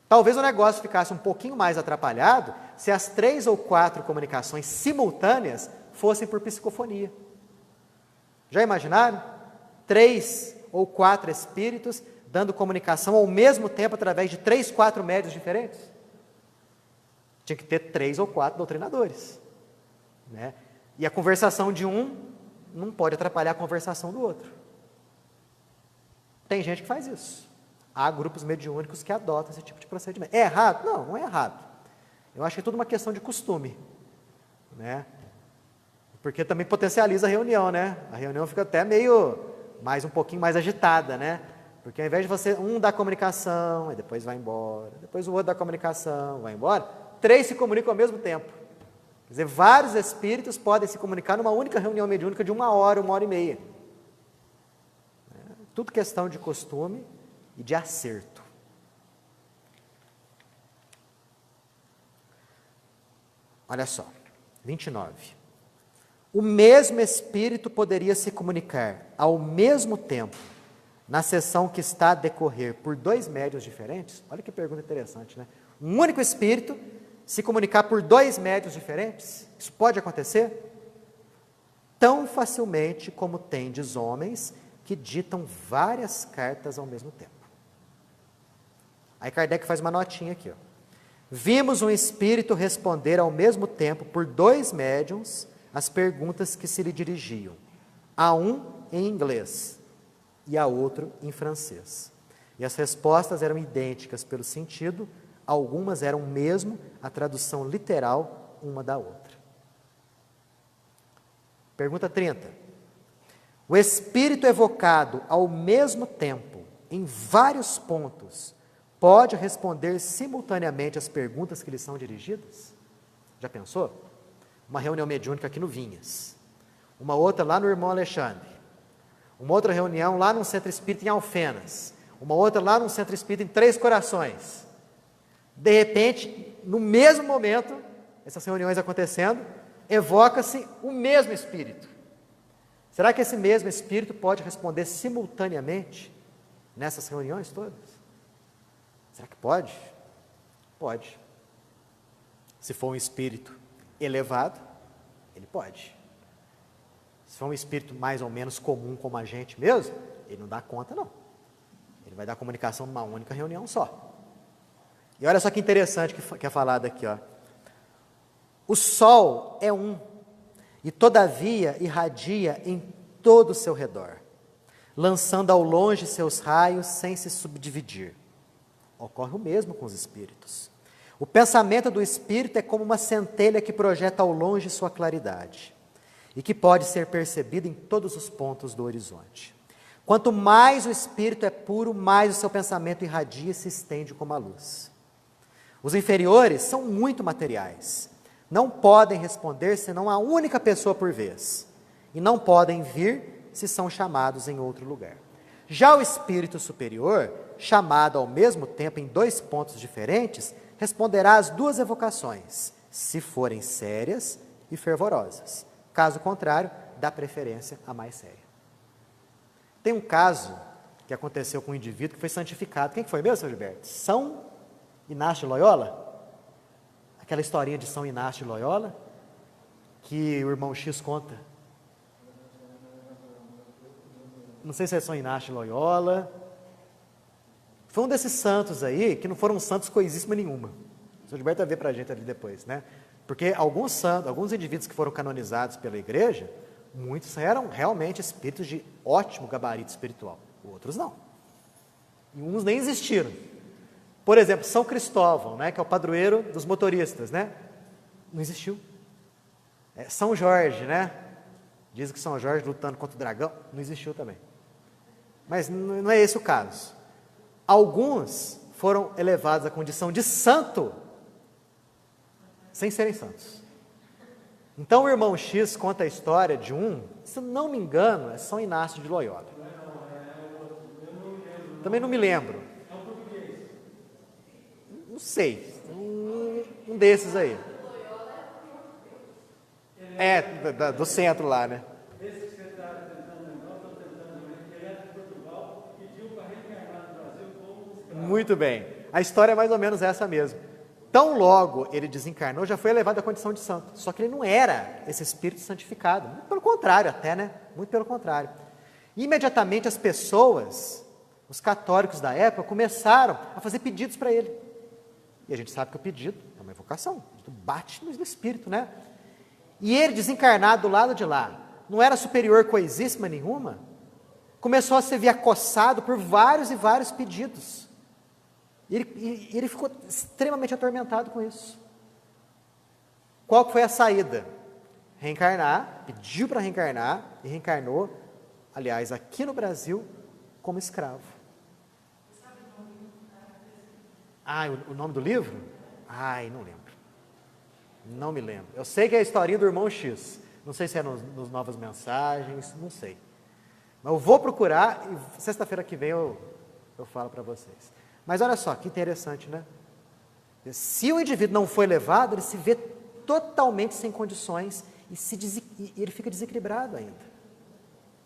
Talvez o negócio ficasse um pouquinho mais atrapalhado se as 3 ou 4 comunicações simultâneas fossem por psicofonia. Já imaginaram? 3 ou 4 espíritos dando comunicação ao mesmo tempo através de 3, 4 médiuns diferentes? Tinha que ter 3 ou 4 doutrinadores, né? E a conversação de um não pode atrapalhar a conversação do outro. Tem gente que faz isso. Há grupos mediúnicos que adotam esse tipo de procedimento. É errado? Não, não é errado. Eu acho que é tudo uma questão de costume, né? Porque também potencializa a reunião, né? A reunião fica até um pouquinho mais agitada, né? Porque ao invés de você, um dá comunicação, e depois vai embora, depois o outro dá comunicação, vai embora, 3 se comunicam ao mesmo tempo. Quer dizer, vários espíritos podem se comunicar numa única reunião mediúnica de 1 hora, 1h30. Tudo questão de costume e de acerto. Olha só, 29. O mesmo espírito poderia se comunicar ao mesmo tempo na sessão que está a decorrer por 2 médiuns diferentes? Olha que pergunta interessante, né? Um único espírito se comunicar por 2 médiuns diferentes? Isso pode acontecer? Tão facilmente como tendes homens que ditam várias cartas ao mesmo tempo. Aí Kardec faz uma notinha aqui, ó. Vimos um espírito responder ao mesmo tempo por 2 médiuns as perguntas que se lhe dirigiam, a um em inglês e a outro em francês. E as respostas eram idênticas pelo sentido, algumas eram mesmo a tradução literal uma da outra. Pergunta 30. O espírito evocado ao mesmo tempo, em vários pontos, pode responder simultaneamente as perguntas que lhe são dirigidas? Já pensou? Uma reunião mediúnica aqui no Vinhas, uma outra lá no Irmão Alexandre, uma outra reunião lá no Centro Espírita em Alfenas, uma outra lá no Centro Espírita em Três Corações. De repente, no mesmo momento, essas reuniões acontecendo, evoca-se o mesmo espírito. Será que esse mesmo espírito pode responder simultaneamente nessas reuniões todas? Será que pode? Pode. Se for um espírito elevado, ele pode. Se for um espírito mais ou menos comum como a gente mesmo, ele não dá conta não. Ele vai dar comunicação numa única reunião só. E olha só que interessante que é falado aqui, ó. O sol é um, e todavia irradia em todo o seu redor, lançando ao longe seus raios sem se subdividir. Ocorre o mesmo com os espíritos. O pensamento do espírito é como uma centelha que projeta ao longe sua claridade e que pode ser percebida em todos os pontos do horizonte. Quanto mais o espírito é puro, mais o seu pensamento irradia e se estende como a luz. Os inferiores são muito materiais. Não podem responder senão a única pessoa por vez. E não podem vir se são chamados em outro lugar. Já o espírito superior, chamado ao mesmo tempo em 2 pontos diferentes, responderá às 2 evocações, se forem sérias e fervorosas. Caso contrário, dá preferência à mais séria. Tem um caso que aconteceu com um indivíduo que foi santificado. Quem que foi mesmo, São Gilberto? São Inácio de Loyola? Aquela historinha de São Inácio de Loyola, que o irmão X conta. Não sei se é São Inácio de Loyola. Foi um desses santos aí, que não foram santos coisíssima nenhuma. O São Gilberto vai ver para a gente ali depois, né? Porque alguns santos, alguns indivíduos que foram canonizados pela igreja, muitos eram realmente espíritos de ótimo gabarito espiritual. Outros não. E uns nem existiram. Por exemplo, São Cristóvão, né, que é o padroeiro dos motoristas, né? Não existiu. São Jorge, né? Dizem que São Jorge lutando contra o dragão, não existiu também. Mas não é esse o caso. Alguns foram elevados à condição de santo, sem serem santos. Então o irmão X conta a história de um Se eu não me engano, é São Inácio de Loyola. Também não me lembro. Não sei. Um desses aí. Do centro lá, né? Muito bem. A história é mais ou menos essa mesmo. Tão logo ele desencarnou, já foi elevado à condição de santo. Só que ele não era esse espírito santificado. Muito pelo contrário até, né? Muito pelo contrário. Imediatamente as pessoas, os católicos da época, começaram a fazer pedidos para ele. E a gente sabe que o pedido é uma evocação. Bate no espírito, né? E ele, desencarnado do lado de lá, não era superior coisíssima nenhuma, começou a se ver acossado por vários e vários pedidos. E ele ficou extremamente atormentado com isso. Qual que foi a saída? Reencarnar, pediu para reencarnar e reencarnou, aliás, aqui no Brasil, como escravo. O nome do livro? Não lembro. Não me lembro. Eu sei que é a historinha do irmão X. Não sei se é nos Novas Mensagens, não sei. Mas eu vou procurar e sexta-feira que vem eu falo para vocês. Mas olha só, que interessante, né? Se o indivíduo não foi levado, ele se vê totalmente sem condições e ele fica desequilibrado ainda.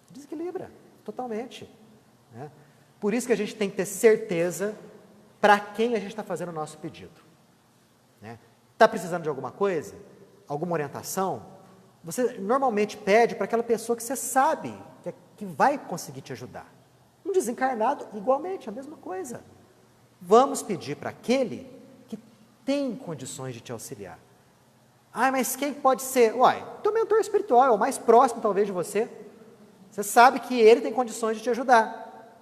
Desequilibra, totalmente. Né? Por isso que a gente tem que ter certeza para quem a gente está fazendo o nosso pedido. Está precisando de alguma coisa? Alguma orientação? Você normalmente pede para aquela pessoa que você sabe que vai conseguir te ajudar. Um desencarnado, igualmente, a mesma coisa. Vamos pedir para aquele que tem condições de te auxiliar. Mas quem pode ser? Teu mentor espiritual, é o mais próximo talvez de você. Você sabe que ele tem condições de te ajudar.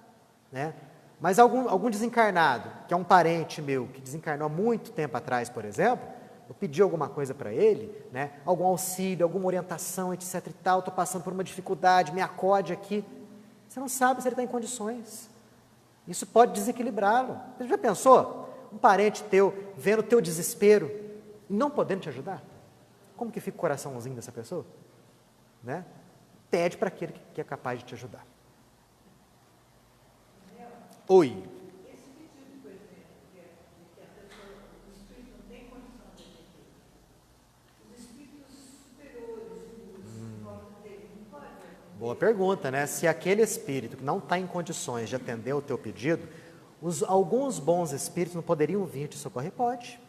Né? Mas algum desencarnado, que é um parente meu, que desencarnou há muito tempo atrás, por exemplo, eu pedi alguma coisa para ele, né? Algum auxílio, alguma orientação, etc e tal, estou passando por uma dificuldade, me acode aqui. Você não sabe se ele está em condições. Isso pode desequilibrá-lo. Você já pensou? Um parente teu, vendo o teu desespero, e não podendo te ajudar? Como que fica o coraçãozinho dessa pessoa? Né? Pede para aquele que é capaz de te ajudar. Oi. Esse pedido, por exemplo, que a pessoa, o espírito não tem condição de atender. Os espíritos superiores, os corpos dele, não podem atender. Boa pergunta, né? Se aquele espírito que não está em condições de atender o teu pedido, alguns bons espíritos não poderiam vir te socorrer? Pode.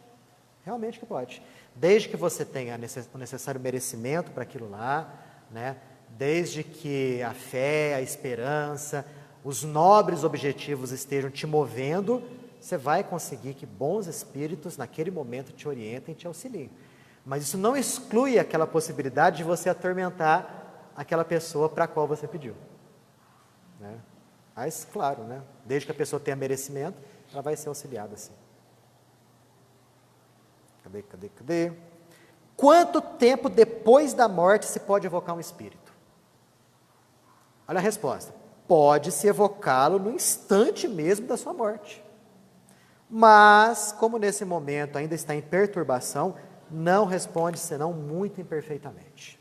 Realmente que pode. Desde que você tenha o necessário merecimento para aquilo lá, né? Desde que a fé, a esperança, os nobres objetivos estejam te movendo, você vai conseguir que bons espíritos, naquele momento, te orientem e te auxiliem. Mas isso não exclui aquela possibilidade de você atormentar aquela pessoa para a qual você pediu. Né? Mas, claro, né? Desde que a pessoa tenha merecimento, ela vai ser auxiliada assim. Cadê? Quanto tempo depois da morte se pode evocar um espírito? Olha a resposta. Pode-se evocá-lo no instante mesmo da sua morte. Mas, como nesse momento ainda está em perturbação, não responde senão muito imperfeitamente.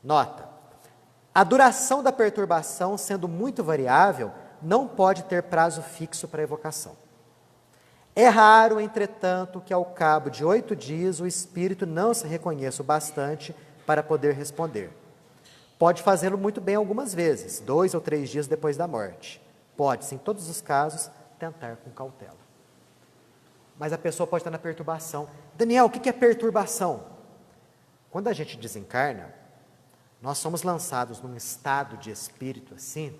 Nota: a duração da perturbação, sendo muito variável, não pode ter prazo fixo para evocação. É raro, entretanto, que ao cabo de 8 dias o espírito não se reconheça o bastante para poder responder. Pode fazê-lo muito bem algumas vezes, 2 ou 3 dias depois da morte. Pode-se, em todos os casos, tentar com cautela. Mas a pessoa pode estar na perturbação. Daniel, o que é perturbação? Quando a gente desencarna, nós somos lançados num estado de espírito assim,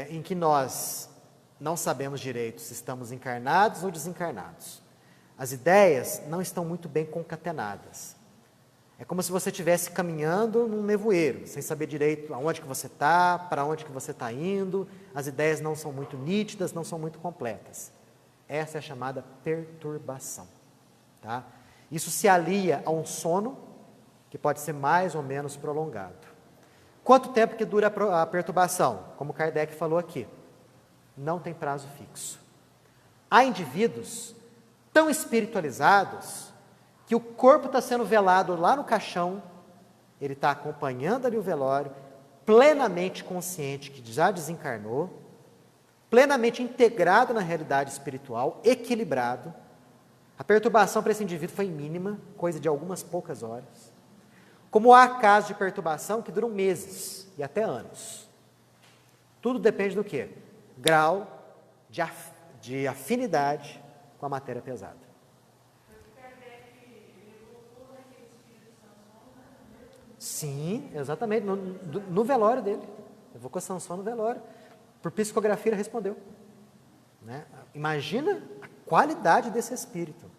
em que nós não sabemos direito se estamos encarnados ou desencarnados. As ideias não estão muito bem concatenadas. É como se você estivesse caminhando num nevoeiro, sem saber direito aonde que você está, para onde que você está indo, as ideias não são muito nítidas, não são muito completas. Essa é a chamada perturbação. Tá? Isso se alia a um sono, que pode ser mais ou menos prolongado. Quanto tempo que dura a perturbação? Como Kardec falou aqui, não tem prazo fixo. Há indivíduos tão espiritualizados que o corpo está sendo velado lá no caixão, ele está acompanhando ali o velório, plenamente consciente que já desencarnou, plenamente integrado na realidade espiritual, equilibrado. A perturbação para esse indivíduo foi mínima, coisa de algumas poucas horas. Como há casos de perturbação que duram meses e até anos. Tudo depende do quê? Grau de afinidade com a matéria pesada. Sim, exatamente, no velório dele. Evocou Sansão no velório. Por psicografia ele respondeu. Né? Imagina a qualidade desse espírito.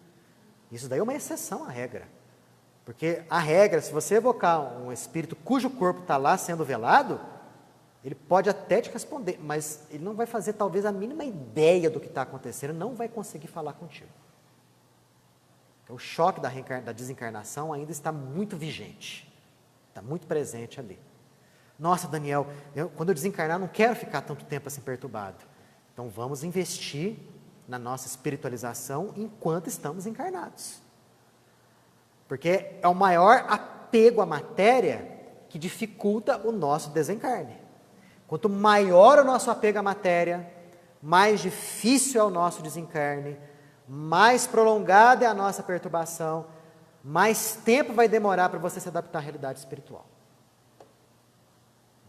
Isso daí é uma exceção à regra. Porque a regra, se você evocar um espírito cujo corpo está lá sendo velado, ele pode até te responder, mas ele não vai fazer talvez a mínima ideia do que está acontecendo, não vai conseguir falar contigo. O choque da desencarnação ainda está muito vigente. Está muito presente ali. Nossa, Daniel, quando eu desencarnar, não quero ficar tanto tempo assim perturbado. Então, vamos investir na nossa espiritualização enquanto estamos encarnados. Porque é o maior apego à matéria que dificulta o nosso desencarne. Quanto maior o nosso apego à matéria, mais difícil é o nosso desencarne, mais prolongada é a nossa perturbação, mais tempo vai demorar para você se adaptar à realidade espiritual.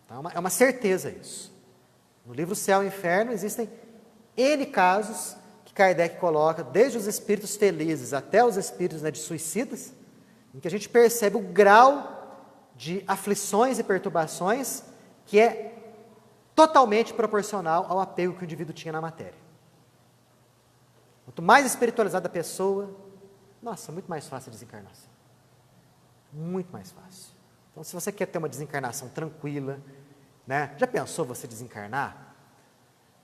Então, é uma certeza isso. No livro Céu e Inferno existem N casos que Kardec coloca, desde os espíritos felizes até os espíritos, né, de suicidas, em que a gente percebe o grau de aflições e perturbações que é totalmente proporcional ao apego que o indivíduo tinha na matéria. Quanto mais espiritualizada a pessoa, nossa, muito mais fácil a desencarnação. Muito mais fácil. Então, se você quer ter uma desencarnação tranquila, né? Já pensou você desencarnar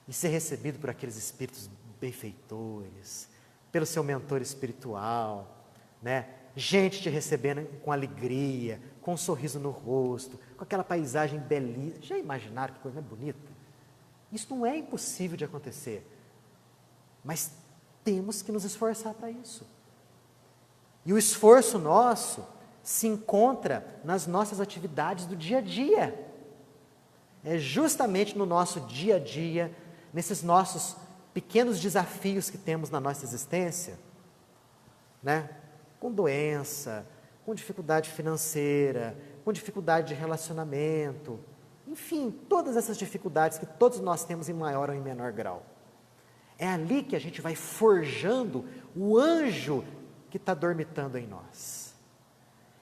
e ser recebido por aqueles espíritos benfeitores, pelo seu mentor espiritual, né? Gente te recebendo com alegria, com um sorriso no rosto, com aquela paisagem belíssima. Já imaginaram que coisa bonita? Isso não é impossível de acontecer, mas temos que nos esforçar para isso. E o esforço nosso se encontra nas nossas atividades do dia a dia. É justamente no nosso dia a dia, nesses nossos pequenos desafios que temos na nossa existência, né? Com doença, com dificuldade financeira, com dificuldade de relacionamento, enfim, todas essas dificuldades que todos nós temos em maior ou em menor grau. É ali que a gente vai forjando o anjo que está dormitando em nós.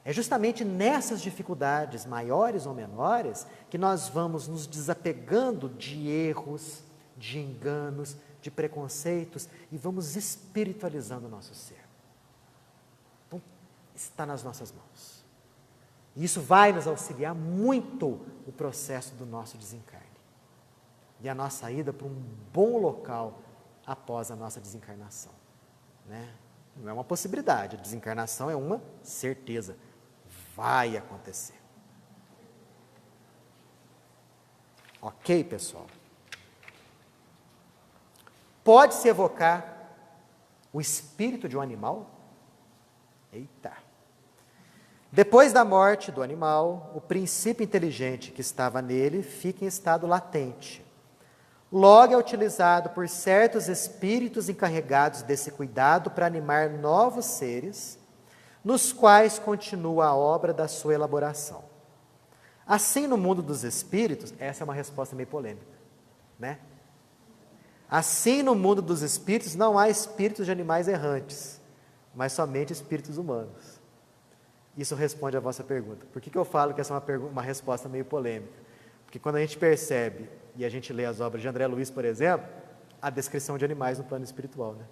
É justamente nessas dificuldades, maiores ou menores, que nós vamos nos desapegando de erros, de enganos, de preconceitos e vamos espiritualizando o nosso ser. Então, está nas nossas mãos. E isso vai nos auxiliar muito no processo do nosso desencarne. E a nossa ida para um bom local após a nossa desencarnação. Né? Não é uma possibilidade, a desencarnação é uma certeza. Vai acontecer. Ok, pessoal? Pode-se evocar o espírito de um animal? Eita! Depois da morte do animal, o princípio inteligente que estava nele fica em estado latente. Logo é utilizado por certos espíritos encarregados desse cuidado para animar novos seres, nos quais continua a obra da sua elaboração. Assim, no mundo dos espíritos, essa é uma resposta meio polêmica, né? Assim, no mundo dos espíritos, não há espíritos de animais errantes, mas somente espíritos humanos. Isso responde à vossa pergunta. Por que eu falo que essa é uma resposta meio polêmica? Porque quando a gente percebe, e a gente lê as obras de André Luiz, por exemplo, a descrição de animais no plano espiritual, né?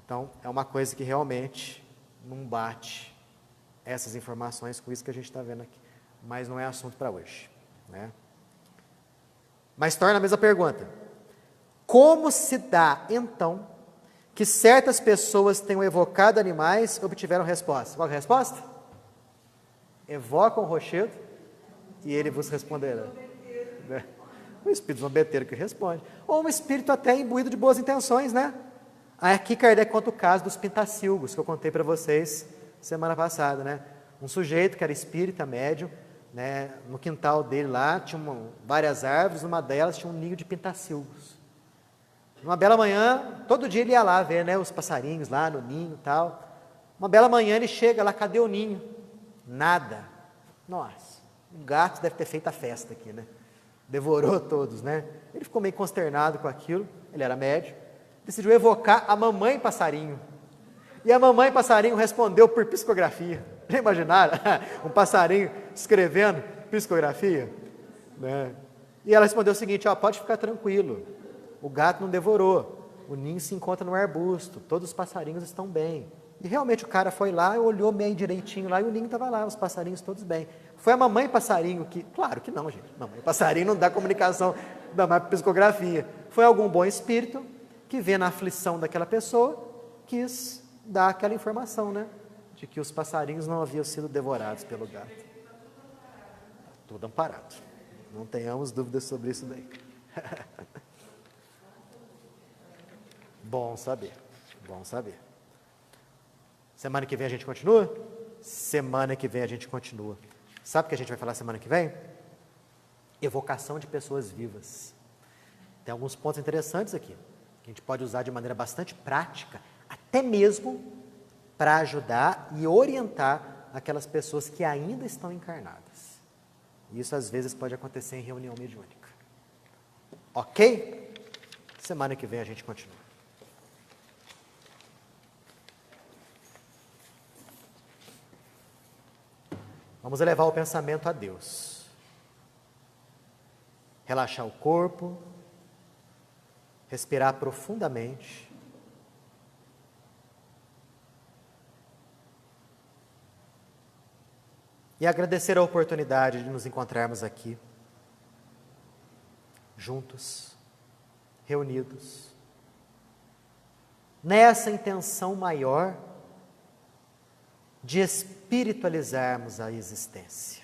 Então, é uma coisa que realmente não bate essas informações com isso que a gente está vendo aqui. Mas não é assunto para hoje, né? Mas torna a mesma pergunta. Como se dá, então, que certas pessoas tenham evocado animais e obtiveram resposta? Qual é a resposta? Evocam o rochedo e ele vos responderá. O espírito zombeteiro que responde. Ou um espírito até imbuído de boas intenções, né? Aqui Kardec conta o caso dos pintacilgos, que eu contei para vocês semana passada, né? um sujeito que era espírita, médium, né, no quintal dele lá tinha várias árvores, numa delas tinha um ninho de pintacilgos. Uma bela manhã, todo dia ele ia lá ver, né, os passarinhos lá no ninho e tal. Uma bela manhã ele chega lá, cadê o ninho? Nada. Nossa, o gato deve ter feito a festa aqui, né? Devorou todos, né? Ele ficou meio consternado com aquilo, ele era médium, decidiu evocar a mamãe passarinho. E a mamãe passarinho respondeu por psicografia. Já imaginaram? Um passarinho escrevendo psicografia? Né? E ela respondeu o seguinte, ó, pode ficar tranquilo, o gato não devorou, o ninho se encontra no arbusto, todos os passarinhos estão bem. E realmente o cara foi lá, olhou meio direitinho lá e o ninho estava lá, os passarinhos todos bem. Foi a mamãe passarinho que, claro que não, gente, mamãe passarinho não dá comunicação, dá mais psicografia. Foi algum bom espírito que vê na aflição daquela pessoa, quis dar aquela informação, né? De que os passarinhos não haviam sido devorados pelo gato. Tudo amparado. Não tenhamos dúvidas sobre isso daí. Bom saber, bom saber. Semana que vem a gente continua? Semana que vem a gente continua. Sabe o que a gente vai falar semana que vem? Evocação de pessoas vivas. Tem alguns pontos interessantes aqui, que a gente pode usar de maneira bastante prática, até mesmo para ajudar e orientar aquelas pessoas que ainda estão encarnadas. Isso às vezes pode acontecer em reunião mediúnica. Ok? Semana que vem a gente continua. Vamos elevar o pensamento a Deus. Relaxar o corpo, respirar profundamente. E agradecer a oportunidade de nos encontrarmos aqui, juntos, reunidos, nessa intenção maior de espiritualizarmos a existência.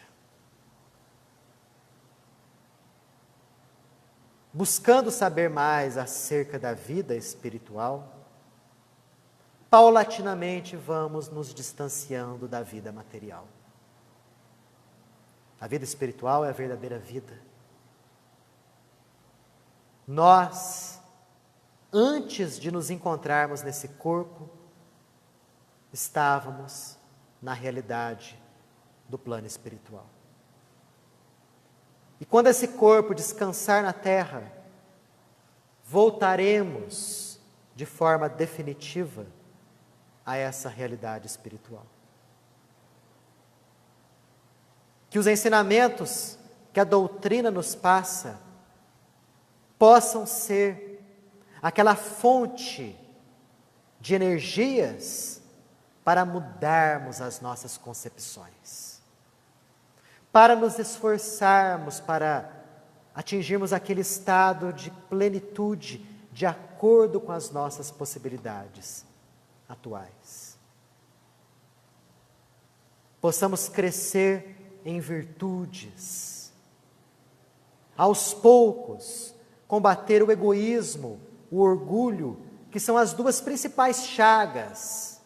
Buscando saber mais acerca da vida espiritual, paulatinamente vamos nos distanciando da vida material. A vida espiritual é a verdadeira vida. Nós, antes de nos encontrarmos nesse corpo, estávamos na realidade do plano espiritual. E quando esse corpo descansar na terra, voltaremos de forma definitiva a essa realidade espiritual. Que os ensinamentos que a doutrina nos passa possam ser aquela fonte de energias para mudarmos as nossas concepções, para nos esforçarmos para atingirmos aquele estado de plenitude de acordo com as nossas possibilidades atuais. Possamos crescer em virtudes, aos poucos combater o egoísmo, o orgulho, que são as duas principais chagas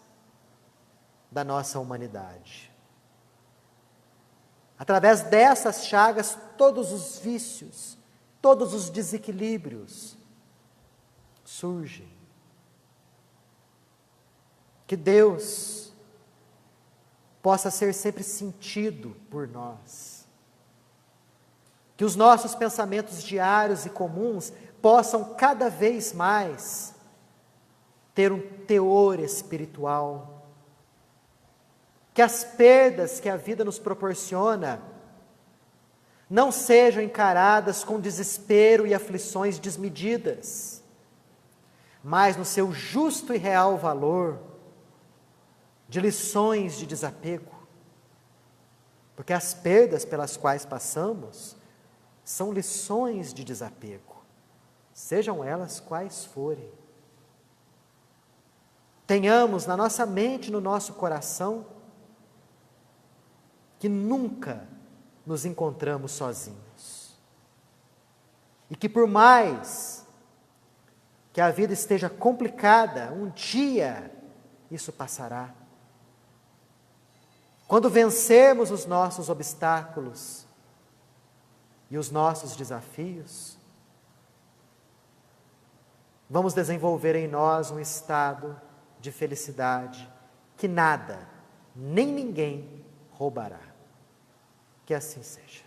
da nossa humanidade. Através dessas chagas, todos os vícios, todos os desequilíbrios surgem. Que Deus possa ser sempre sentido por nós. Que os nossos pensamentos diários e comuns possam cada vez mais ter um teor espiritual. Que as perdas que a vida nos proporciona não sejam encaradas com desespero e aflições desmedidas, mas no seu justo e real valor, de lições de desapego. Porque as perdas pelas quais passamos são lições de desapego, sejam elas quais forem. Tenhamos na nossa mente, no nosso coração, que nunca nos encontramos sozinhos. E que por mais que a vida esteja complicada, um dia isso passará. quando vencermos os nossos obstáculos e os nossos desafios, vamos desenvolver em nós um estado de felicidade que nada, nem ninguém roubará. Que assim seja.